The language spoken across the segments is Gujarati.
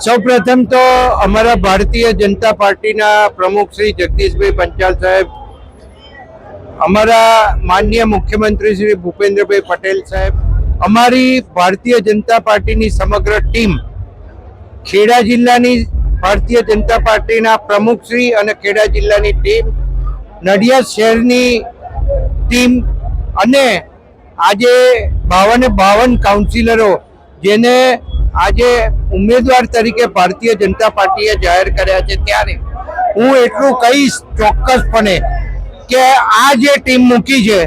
સૌપ્રથમ તો અમારા ભારતીય જનતા પાર્ટીના પ્રમુખ શ્રી જગદીશભાઈ પંચાલ સાહેબ, અમારા માનનીય મુખ્યમંત્રી શ્રી ભૂપેન્દ્રભાઈ પટેલ સાહેબ, અમારી ભારતીય જનતા પાર્ટીની સમગ્ર ટીમ, ખેડા જિલ્લાની ભારતીય જનતા પાર્ટીના પ્રમુખ શ્રી અને ખેડા જિલ્લાની ટીમ, નડિયાદ શહેરની ટીમ અને આજે 52 કાઉન્સિલરો જેને આજે ઉમેદવાર તરીકે ભારતીય જનતા પાર્ટીએ જાહેર કર્યા છે, ત્યારે હું એટલું કહીશ ચોક્કસપણે કે આ જે ટીમ મૂકી છે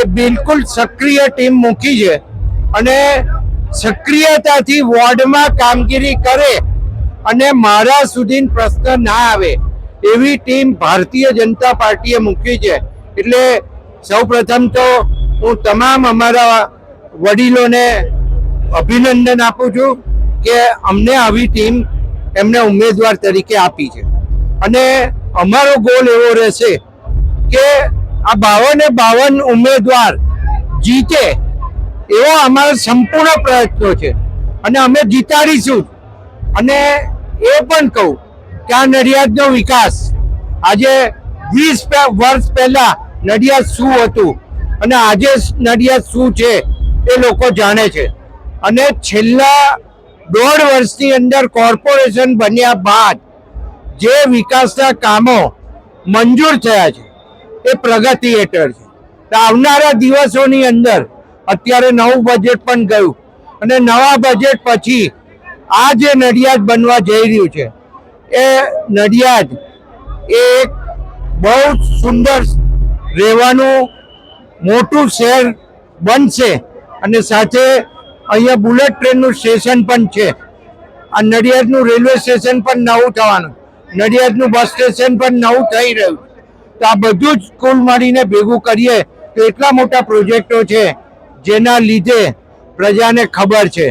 એ બિલકુલ સક્રિય ટીમ મૂકી છે અને સક્રિયતાથી વોર્ડમાં કામગીરી કરે અને મારા સુધી પ્રશ્ન ના આવે એવી ટીમ ભારતીય જનતા પાર્ટીએ મૂકી છે. એટલે સૌપ્રથમ તો હું તમામ અમારા વડીલોને અભિનંદન આપું છું કે અમને આવી ટીમ એમને ઉમેદવાર તરીકે આપી છે અને અમારો ગોલ એવો રહેશે કે આ 52 ઉમેદવાર જીતે એવો અમારો સંપૂર્ણ પ્રયત્નો છે અને અમે જીતાડીશું. અને એ પણ કહું કે આ નડિયાદનો વિકાસ આજે 20 વર્ષ પહેલા નડિયાદ શું હતું અને આજે નડિયાદ શું છે એ લોકો જાણે છે. અને છેલ્લા 1.5 વર્ષની અંદર કોર્પોરેશન બન્યા બાદ જે વિકાસના કામો મંજૂર થયા છે એ પ્રગતિ હેઠળ છે. આવનારા દિવસોની અંદર અત્યારે નવું બજેટ પણ ગયું અને નવા બજેટ પછી આ જે નડિયાદ બનવા જઈ રહ્યું છે એ નડિયાદ એક બહુ સુંદર રહેવાનું મોટું શહેર બનશે અને સાથે અહીંયા બુલેટ ટ્રેનનું સ્ટેશન પણ છે. આ નડિયાદનું રેલવે સ્ટેશન પણ નવું થવાનું, નડિયાદનું બસ સ્ટેશન પણ નવું થઈ રહ્યું. તો આ બધું જ કુલ મળીને ભેગું કરીએ તો એટલા મોટા પ્રોજેક્ટો છે જેના લીધે પ્રજાને ખબર છે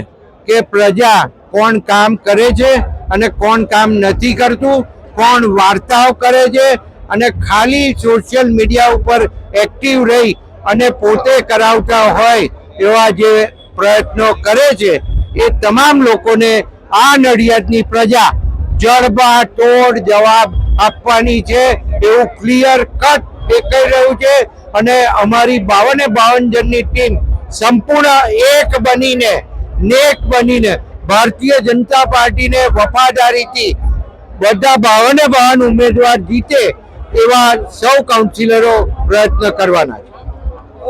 કે પ્રજા કોણ કામ કરે છે અને કોણ કામ નથી કરતું, કોણ વાર્તાઓ કરે છે અને ખાલી સોશિયલ મીડિયા ઉપર એક્ટિવ રહી અને પોતે કરાવતા હોય એવા જે પ્રયત્નો કરે છે એ તમામ લોકોને આ નડિયાદની પ્રજા જડબાતોડ જવાબ આપવાની છે એવું ક્લિયર કટ દેખાઈ રહ્યું છે. અને અમારી 52 જણની ટીમ સંપૂર્ણ એક બનીને નેક બનીને ભારતીય જનતા પાર્ટીને વફાદારીથી બધા 52 ઉમેદવાર જીતે એવા સૌ કાઉન્સિલરો પ્રયત્ન કરવાના છે.